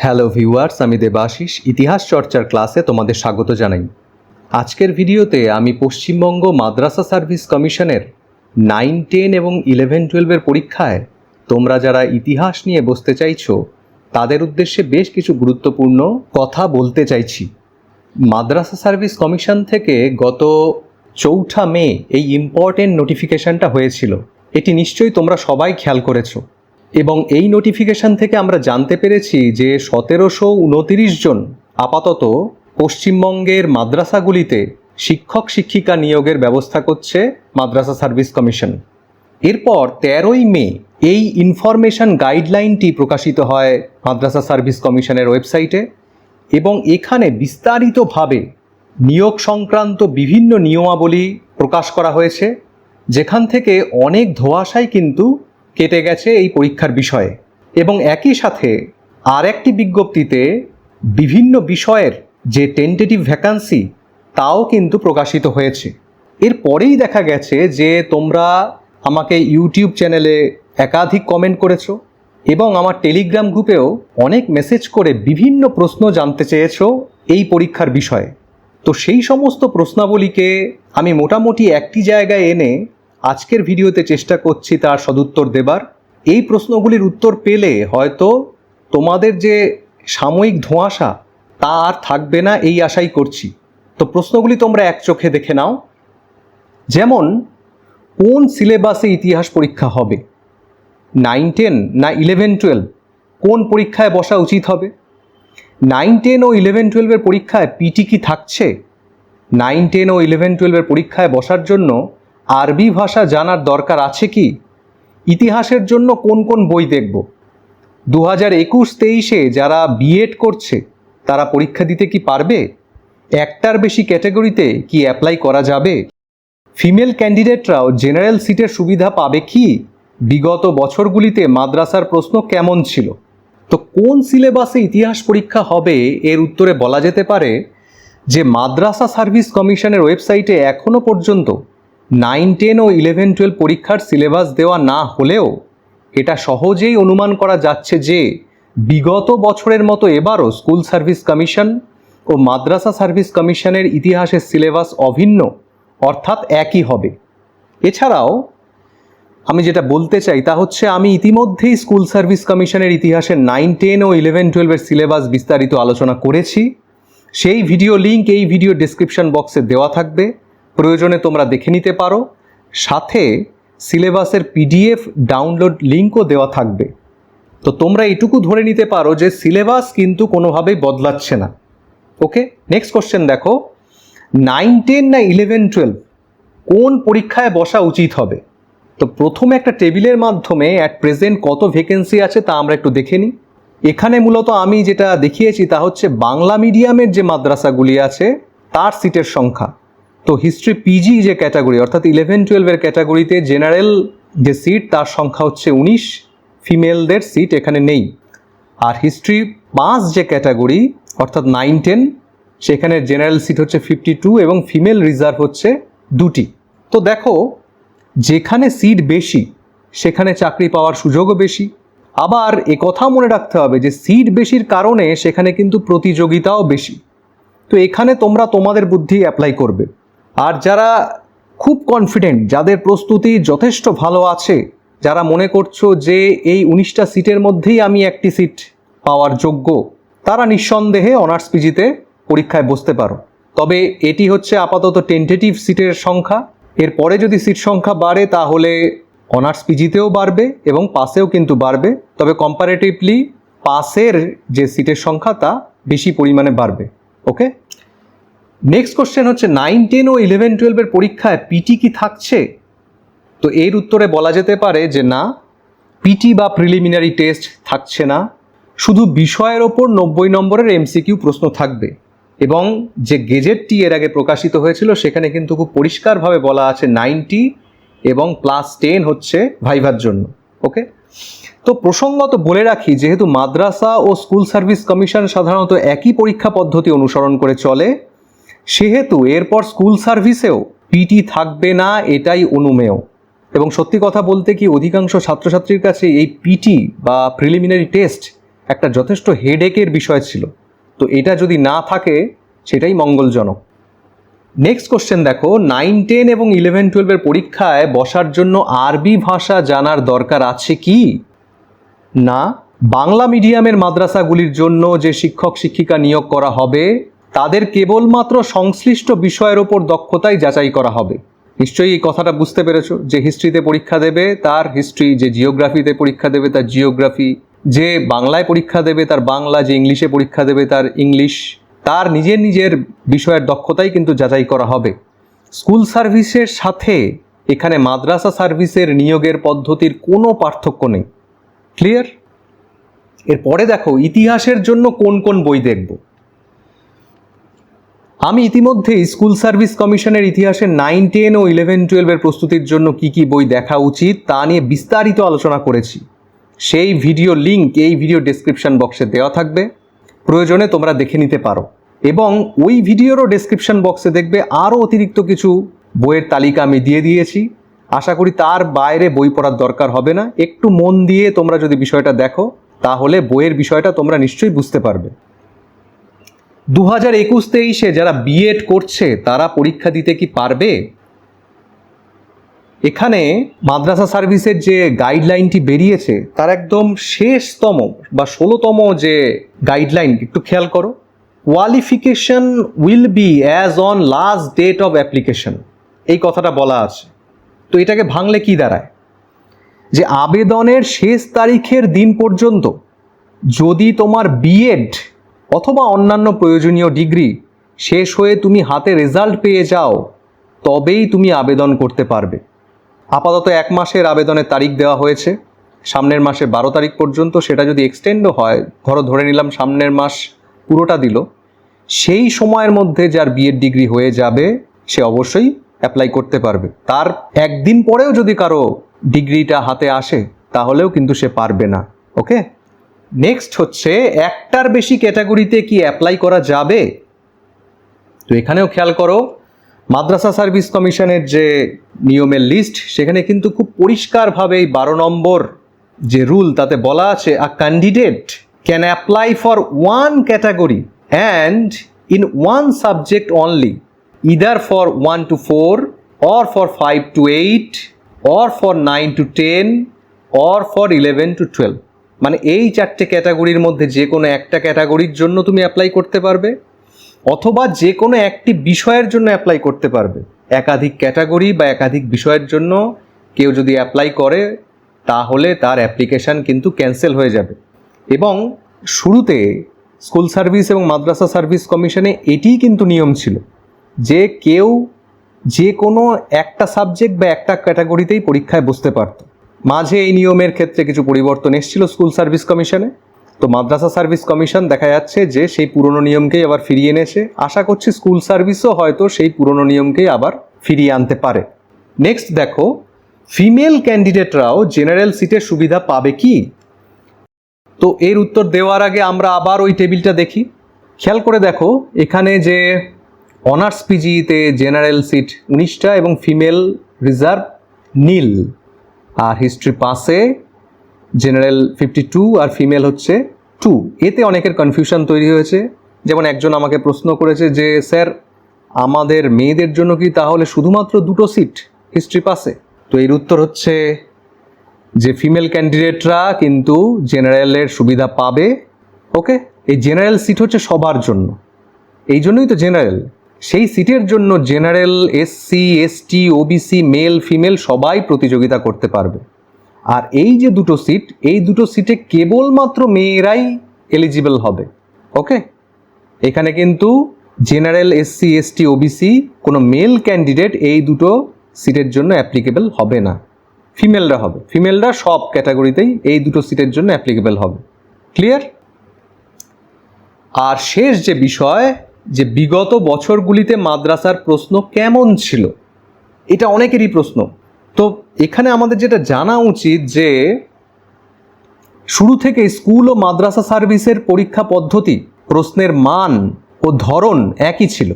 Hello viewers, আমি দেবাশিস ইতিহাস চর্চার ক্লাসে তোমাদের স্বাগত জানাই। আজকের ভিডিওতে আমি পশ্চিমবঙ্গ মাদ্রাসা সার্ভিস কমিশনের 9, 10 এবং 11, 12-এর পরীক্ষায় তোমরা যারা ইতিহাস নিয়ে বসতে চাইছো তাদের উদ্দেশ্যে বেশ কিছু গুরুত্বপূর্ণ কথা বলতে চাইছি। মাদ্রাসা সার্ভিস কমিশন থেকে গত 4 মে এই ইম্পর্টেন্ট নোটিফিকেশনটা হয়েছিল। এটি নিশ্চয়ই তোমরা সবাই খেয়াল করেছো এবং এই নোটিফিকেশন থেকে আমরা জানতে পেরেছি যে 1729 জন আপাতত পশ্চিমবঙ্গের মাদ্রাসাগুলিতে শিক্ষক শিক্ষিকা নিয়োগের ব্যবস্থা করছে মাদ্রাসা সার্ভিস কমিশন। এরপর 13ই মে এই ইনফরমেশন গাইডলাইনটি প্রকাশিত হয় মাদ্রাসা সার্ভিস কমিশনের ওয়েবসাইটে এবং এখানে বিস্তারিতভাবে নিয়োগ সংক্রান্ত বিভিন্ন নিয়মাবলী প্রকাশ করা হয়েছে, যেখান থেকে অনেক ধোঁয়াশাই কিন্তু কেটে গেছে এই পরীক্ষার বিষয়ে। এবং একই সাথে আর একটি বিজ্ঞপ্তিতে বিভিন্ন বিষয়ের যে টেন্টেটিভ ভ্যাকান্সি তাও কিন্তু প্রকাশিত হয়েছে। এরপরেই দেখা গেছে যে তোমরা আমাকে ইউটিউব চ্যানেলে একাধিক কমেন্ট করেছো এবং আমার টেলিগ্রাম গ্রুপেও অনেক মেসেজ করে বিভিন্ন প্রশ্ন জানতে চেয়েছো এই পরীক্ষার বিষয়ে। তো সেই সমস্ত প্রশ্নাবলীকে আমি মোটামুটি একটি জায়গায় এনে আজকের ভিডিওতে চেষ্টা করছি তার সদুত্তর দেবার। এই প্রশ্নগুলির উত্তর পেলে হয়তো তোমাদের যে সাময়িক ধোঁয়াশা তা আর থাকবে না এই আশাই করছি। তো প্রশ্নগুলি তোমরা এক চোখে দেখে নাও। যেমন, কোন সিলেবাসে ইতিহাস পরীক্ষা হবে? 9, 10 না 11, 12 কোন পরীক্ষায় বসা উচিত হবে? 9, 10 ও 11, 12-এর পরীক্ষায় পিটি কি থাকছে? 9, 10 ও 11, 12-এর পরীক্ষায় বসার জন্য আরবি ভাষা জানার দরকার আছে কি? ইতিহাসের জন্য কোন কোন বই দেখব? 2021-23-এ যারা বিএড করছে তারা পরীক্ষা দিতে কি পারবে? একটার বেশি ক্যাটাগরিতে কি অ্যাপ্লাই করা যাবে? ফিমেল ক্যান্ডিডেটরাও জেনারেল সিটের সুবিধা পাবে কি? বিগত বছরগুলিতে মাদ্রাসার প্রশ্ন কেমন ছিল? তো কোন সিলেবাসে ইতিহাস পরীক্ষা হবে এর উত্তরে বলা যেতে পারে যে মাদ্রাসা সার্ভিস কমিশনের ওয়েবসাইটে এখনও পর্যন্ত 9, 10 ও 11, 12 পরীক্ষার সিলেবাস দেওয়া না হলেও এটা সহজেই অনুমান করা যাচ্ছে যে বিগত বছরের মতো এবারও স্কুল সার্ভিস কমিশন ও মাদ্রাসা সার্ভিস কমিশনের ইতিহাসের সিলেবাস অভিন্ন, অর্থাৎ একই হবে। এছাড়াও আমি যেটা বলতে চাই তা হচ্ছে আমি ইতিমধ্যেই স্কুল সার্ভিস কমিশনের ইতিহাসের 9, 10 ও 11, 12-এর সিলেবাস বিস্তারিত আলোচনা করেছি। সেই ভিডিও লিঙ্ক এই ভিডিও ডেসক্রিপশন বক্সে দেওয়া থাকবে, প্রয়োজনে তোমরা দেখে নিতে পারো। সাথে সিলেবাসের পিডিএফ ডাউনলোড লিঙ্কও দেওয়া থাকবে। তো তোমরা এটুকু ধরে নিতে পারো যে সিলেবাস কিন্তু কোনোভাবেই বদলাচ্ছে না। ওকে, নেক্সট কোশ্চেন দেখো, 9, 10 না 11, 12 কোন পরীক্ষায় বসা উচিত হবে? তো প্রথমে একটা টেবিলের মাধ্যমে অ্যাট প্রেজেন্ট কত ভ্যাকেন্সি আছে তা আমরা একটু দেখে নিই। এখানে মূলত আমি যেটা দেখিয়েছি তা হচ্ছে বাংলা মিডিয়ামের যে মাদ্রাসাগুলি আছে তার সিটের সংখ্যা। তো হিস্ট্রি পিজি যে ক্যাটাগরি অর্থাৎ 11, 12-এর ক্যাটাগরিতে জেনারেল যে সিট তার সংখ্যা হচ্ছে 19, ফিমেলদের সিট এখানে নেই। আর হিস্ট্রি 5 যে ক্যাটাগরি অর্থাৎ 9, 10 সেখানে জেনারেল সিট হচ্ছে 52 এবং ফিমেল রিজার্ভ হচ্ছে 2টি। তো দেখো, যেখানে সিট বেশি সেখানে চাকরি পাওয়ার সুযোগও বেশি। আবার কথা মনে রাখতে হবে যে সিট বেশির কারণে সেখানে কিন্তু প্রতিযোগিতাও বেশি। তো এখানে তোমরা তোমাদের বুদ্ধি অ্যাপ্লাই করবে। আর যারা খুব কনফিডেন্ট, যাদের প্রস্তুতি যথেষ্ট ভালো আছে, যারা মনে করছো যে এই 19টা সিটের মধ্যেই আমি একটি সিট পাওয়ার যোগ্য, তারা নিঃসন্দেহে অনার্স পিজিতে পরীক্ষায় বসতে পারো। তবে এটি হচ্ছে আপাতত টেন্টেটিভ সিটের সংখ্যা। এরপরে যদি সিট সংখ্যা বাড়ে তাহলে অনার্স পিজিতেও বাড়বে এবং পাসেও কিন্তু বাড়বে। তবে কম্পারেটিভলি পাসের যে সিটের সংখ্যা তা বেশি পরিমাণে বাড়বে। ওকে, নেক্সট কোশ্চেন হচ্ছে 9, 10 ও 11, 12-এর পরীক্ষায় পিটি কি থাকছে? তো এর উত্তরে বলা যেতে পারে যে না, পিটি বা প্রিলিমিনারি টেস্ট থাকছে না। শুধু বিষয়ের ওপর 90 নম্বরের এমসিকিউ প্রশ্ন থাকবে। এবং যে গেজেটটি এর আগে প্রকাশিত হয়েছিল সেখানে কিন্তু খুব পরিষ্কারভাবে বলা আছে 90 এবং +10 হচ্ছে ভাইভার জন্য। ওকে, তো প্রসঙ্গত বলে রাখি, যেহেতু মাদ্রাসা ও স্কুল সার্ভিস কমিশন সাধারণত একই পরীক্ষা পদ্ধতি অনুসরণ করে চলে, সেহেতু এরপর স্কুল সার্ভিসেও পিটি থাকবে না, এটাই অনুমেয়। এবং সত্যি কথা বলতে কি, অধিকাংশ ছাত্রছাত্রীর কাছে এই পিটি বা প্রিলিমিনারি টেস্ট একটা যথেষ্ট হেডেকের বিষয় ছিল। তো এটা যদি না থাকে সেটাই মঙ্গলজনক। নেক্সট কোশ্চেন দেখো, 9, 10 এবং 11, 12-এর পরীক্ষায় বসার জন্য আরবি ভাষা জানার দরকার আছে কি? না। বাংলা মিডিয়ামের মাদ্রাসাগুলির জন্য যে শিক্ষক শিক্ষিকা নিয়োগ করা হবে তাদের কেবলমাত্র সংশ্লিষ্ট বিষয়ের ওপর দক্ষতাই যাচাই করা হবে। নিশ্চয়ই এই কথাটা বুঝতে পেরেছো, যে হিস্ট্রিতে পরীক্ষা দেবে তার হিস্ট্রি, যে জিওগ্রাফিতে পরীক্ষা দেবে তার জিওগ্রাফি, যে বাংলায় পরীক্ষা দেবে তার বাংলা, যে ইংলিশে পরীক্ষা দেবে তার ইংলিশ, তার নিজের নিজের বিষয়ের দক্ষতাই কিন্তু যাচাই করা হবে। স্কুল সার্ভিসের সাথে এখানে মাদ্রাসা সার্ভিসের নিয়োগের পদ্ধতির কোনো পার্থক্য নেই। ক্লিয়ার? এরপরে দেখো, ইতিহাসের জন্য কোন কোন বই দেখব। আমি ইতিমধ্যেই স্কুল সার্ভিস কমিশনের ইতিহাসের 9, 10 ও 11, 12-এর প্রস্তুতির জন্য কি কি বই দেখা উচিত তা নিয়ে বিস্তারিত আলোচনা করেছি। সেই ভিডিও লিঙ্ক এই ভিডিও ডেসক্রিপশন বক্সে দেওয়া থাকবে, প্রয়োজনে তোমরা দেখে নিতে পারো। এবং ওই ভিডিওরও ডেসক্রিপশন বক্সে দেখবে আরও অতিরিক্ত কিছু বইয়ের তালিকা আমি দিয়ে দিয়েছি। আশা করি তার বাইরে বই পড়ার দরকার হবে না। একটু মন দিয়ে তোমরা যদি বিষয়টা দেখো তাহলে বইয়ের বিষয়টা তোমরা নিশ্চয়ই বুঝতে পারবে। 2021-23-এ যারা বিএড করছে তারা পরীক্ষা দিতে কি পারবে? এখানে মাদ্রাসা সার্ভিসের যে গাইডলাইনটি বেরিয়েছে তার একদম শেষতম বা 16তম যে গাইডলাইন, একটু খেয়াল করো, qualification will be as on last date of application, এই কথাটা বলা আছে। তো এটাকে ভাঙলে কি দাঁড়ায়? যে আবেদনের শেষ তারিখের দিন পর্যন্ত যদি তোমার বিএড অথবা অন্যান্য প্রয়োজনীয় ডিগ্রি শেষ হয়ে তুমি হাতে রেজাল্ট পেয়ে যাও তবেই তুমি আবেদন করতে পারবে। আপাতত 1 মাসের আবেদনের তারিখ দেওয়া হয়েছে, সামনের মাসে 12 তারিখ পর্যন্ত। সেটা যদি এক্সটেন্ডও হয়, ধরে নিলাম সামনের মাস পুরোটা দিল, সেই সময়ের মধ্যে যার বিএড ডিগ্রি হয়ে যাবে সে অবশ্যই অ্যাপ্লাই করতে পারবে। তার একদিন পরেও যদি কারো ডিগ্রিটা হাতে আসে তাহলেও কিন্তু সে পারবে না। ওকে, নেক্সট হচ্ছে, একটার বেশি ক্যাটাগরিতে কি অ্যাপ্লাই করা যাবে? তো এখানেও খেয়াল করো, মাদ্রাসা সার্ভিস কমিশনের যে নিয়মের লিস্ট সেখানে কিন্তু খুব পরিষ্কারভাবে এই 12 নম্বর যে রুল তাতে বলা আছে, আ candidate can apply for 1 category and in 1 subject only, either for 1 to 4 or for 5 to 8 or for 9 to 10 or for 11 to 12। মানে এই 4টে ক্যাটাগরির মধ্যে যে কোনো একটা ক্যাটাগরির জন্য তুমি অ্যাপ্লাই করতে পারবে, অথবা যে কোনো একটি বিষয়ের জন্য অ্যাপ্লাই করতে পারবে। একাধিক ক্যাটাগরি বা একাধিক বিষয়ের জন্য কেউ যদি অ্যাপ্লাই করে তাহলে তার অ্যাপ্লিকেশান কিন্তু ক্যান্সেল হয়ে যাবে। এবং শুরুতে স্কুল সার্ভিস এবং মাদ্রাসা সার্ভিস কমিশনে এটিই কিন্তু নিয়ম ছিল যে কেউ যে কোনো একটা সাবজেক্ট বা একটা ক্যাটাগরিতেই পরীক্ষায় বসতে পারত। মাঝে এই নিয়মের ক্ষেত্রে কিছু পরিবর্তন এসেছিল স্কুল সার্ভিস কমিশনে। তো মাদ্রাসা সার্ভিস কমিশন দেখা যাচ্ছে যে সেই পুরনো নিয়মকেই আবার ফিরিয়ে এনেছে। আশা করছি স্কুল সার্ভিসও হয়তো সেই পুরনো নিয়মকেই আবার ফিরিয়ে আনতে পারে। নেক্সট দেখো, ফিমেল ক্যান্ডিডেটরাও জেনারেল সিটের সুবিধা পাবে কি? তো এর উত্তর দেওয়ার আগে আমরা আবার ওই টেবিলটা দেখি। খেয়াল করে দেখো, এখানে যে অনার্স পিজিতে জেনারেল সিট 19টা এবং ফিমেল রিজার্ভ নীল, আর হিস্ট্রি পাসে জেনারেল 52 আর ফিমেল হচ্ছে 2। এতে অনেকের কনফিউশন তৈরি হয়েছে। যেমন একজন আমাকে প্রশ্ন করেছে যে স্যার, আমাদের মেয়েদের জন্য কি তাহলে শুধুমাত্র 2টো সিট হিস্ট্রি পাসে? তো এর উত্তর হচ্ছে যে ফিমেল ক্যান্ডিডেটরা কিন্তু জেনারেলের সুবিধা পাবে। ওকে, এই জেনারেল সিট হচ্ছে সবার জন্য, এই জন্যই তো জেনারেল। সেই সিটের জন্য general, SC, ST, OBC, male, female সবাই প্রতিযোগিতা করতে পারবে। আর এই যে 2টো সিট, এই 2টো সিটে কেবলমাত্র মেয়েরাই এলিজিবল হবে। ওকে, এখানে কিন্তু জেনারেল, এসসি, এসটি, ওবিসি কোনো মেল ক্যান্ডিডেট এই 2টো সিটের জন্য অ্যাপ্লিকেবল হবে না, ফিমেলরা হবে। ফিমেলরা সব ক্যাটাগরিতেই এই 2টো সিটের জন্য অ্যাপ্লিকেবল হবে। ক্লিয়ার? আর শেষ যে বিষয়, যে বিগত বছরগুলিতে মাদ্রাসার প্রশ্ন কেমন ছিল, এটা অনেকেরই প্রশ্ন। তো এখানে আমাদের যেটা জানা উচিত যে শুরু থেকে স্কুল ও মাদ্রাসা সার্ভিসের পরীক্ষা পদ্ধতি, প্রশ্নের মান ও ধরন একই ছিল।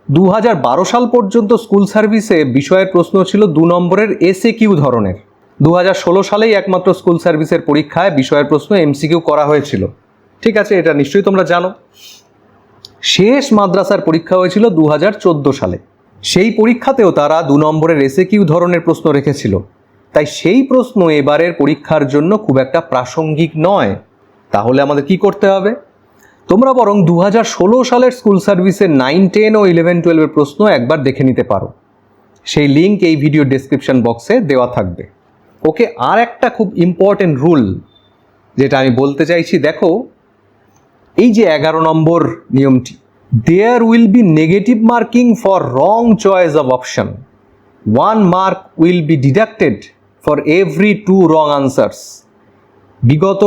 2012 সাল পর্যন্ত স্কুল সার্ভিসে বিষয়ের প্রশ্ন ছিল 2 নম্বরের এসএকিউ ধরনের, 2016 সালেই একমাত্র স্কুল সার্ভিসের পরীক্ষায় বিষয়ের প্রশ্ন এমসিকিউ করা হয়েছিল। ঠিক আছে, এটা নিশ্চয়ই তোমরা জানো। শেষ মাদ্রাসার পরীক্ষা হয়েছিল 2014 সালে। সেই পরীক্ষাতেও তারা 2 নম্বরের এসএকিউ ধরনের প্রশ্ন রেখেছিল, তাই সেই প্রশ্ন এবারের পরীক্ষার জন্য খুব একটা প্রাসঙ্গিক নয়। তাহলে আমাদের কি করতে হবে? তোমরা বরং 2016 সালের স্কুল সার্ভিসের 9, 10 ও 11, 12 প্রশ্ন একবার দেখে নিতে পারো। সেই লিঙ্ক এই ভিডিও ডেসক্রিপশন বক্সে দেওয়া থাকবে। ওকে, আর একটা খুব ইম্পর্টেন্ট রুল যেটা আমি বলতে চাইছি, দেখো এই যে 11 নম্বর নিয়মটি, there will be negative marking for wrong choice of option, 1 mark will be deducted for every 2 wrong answers. বিগত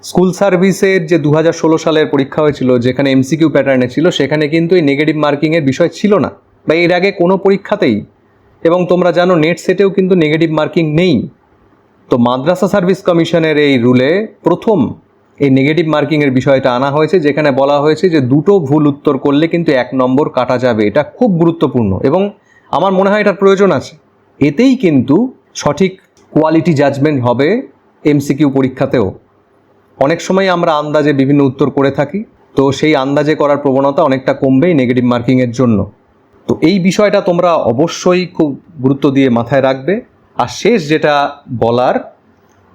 স্কুল সার্ভিসের যে 2016 সালের পরীক্ষা হয়েছিল, যেখানে এমসিকিউ প্যাটার্নে ছিল, সেখানে কিন্তু এই নেগেটিভ মার্কিংয়ের বিষয় ছিল না, বা এর আগে কোনো পরীক্ষাতেই। এবং তোমরা জানো নেট সেটেও কিন্তু নেগেটিভ মার্কিং নেই। তো মাদ্রাসা সার্ভিস কমিশনের এই রুলে প্রথম এই নেগেটিভ মার্কিংয়ের বিষয়টা আনা হয়েছে, যেখানে বলা হয়েছে যে 2টো ভুল উত্তর করলে কিন্তু 1 নম্বর কাটা যাবে। এটা খুব গুরুত্বপূর্ণ এবং আমার মনে হয় এটার প্রয়োজন আছে। এতেই কিন্তু সঠিক কোয়ালিটি জাজমেন্ট হবে এমসিকিউ পরীক্ষাতেও। অনেক সময় আমরা আন্দাজে বিভিন্ন উত্তর করে থাকি, তো সেই আন্দাজে করার প্রবণতা অনেকটা কমবে এই নেগেটিভ মার্কিংয়ের জন্য। তো এই বিষয়টা তোমরা অবশ্যই খুব গুরুত্ব দিয়ে মাথায় রাখবে। আর শেষ যেটা বলার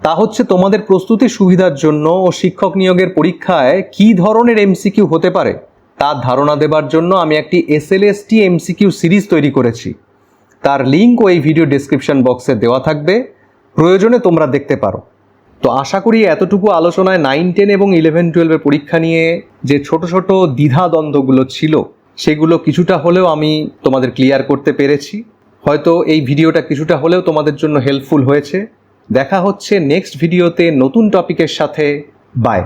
তা হচ্ছে, তোমাদের প্রস্তুতির সুবিধার জন্য ও শিক্ষক নিয়োগের পরীক্ষায় কী ধরনের এমসিকিউ হতে পারে তার ধারণা দেবার জন্য আমি একটি SLST এমসিকিউ সিরিজ তৈরি করেছি। তার লিঙ্কও এই ভিডিও ডেসক্রিপশন বক্সে দেওয়া থাকবে, প্রয়োজনে তোমরা দেখতে পারো। তো আশা করি এতটুকু আলোচনায় 9, 10 এবং 11, 12 পরীক্ষা নিয়ে যে ছোট ছোট দ্বিধাদ্বন্দ্বগুলো ছিল, সেগুলো কিছুটা হলেও আমি তোমাদের ক্লিয়ার করতে পেরেছি। হয়তো এই ভিডিওটা কিছুটা হলেও তোমাদের জন্য হেল্পফুল হয়েছে। দেখা হচ্ছে নেক্সট ভিডিওতে নতুন টপিকের সাথে। বাই।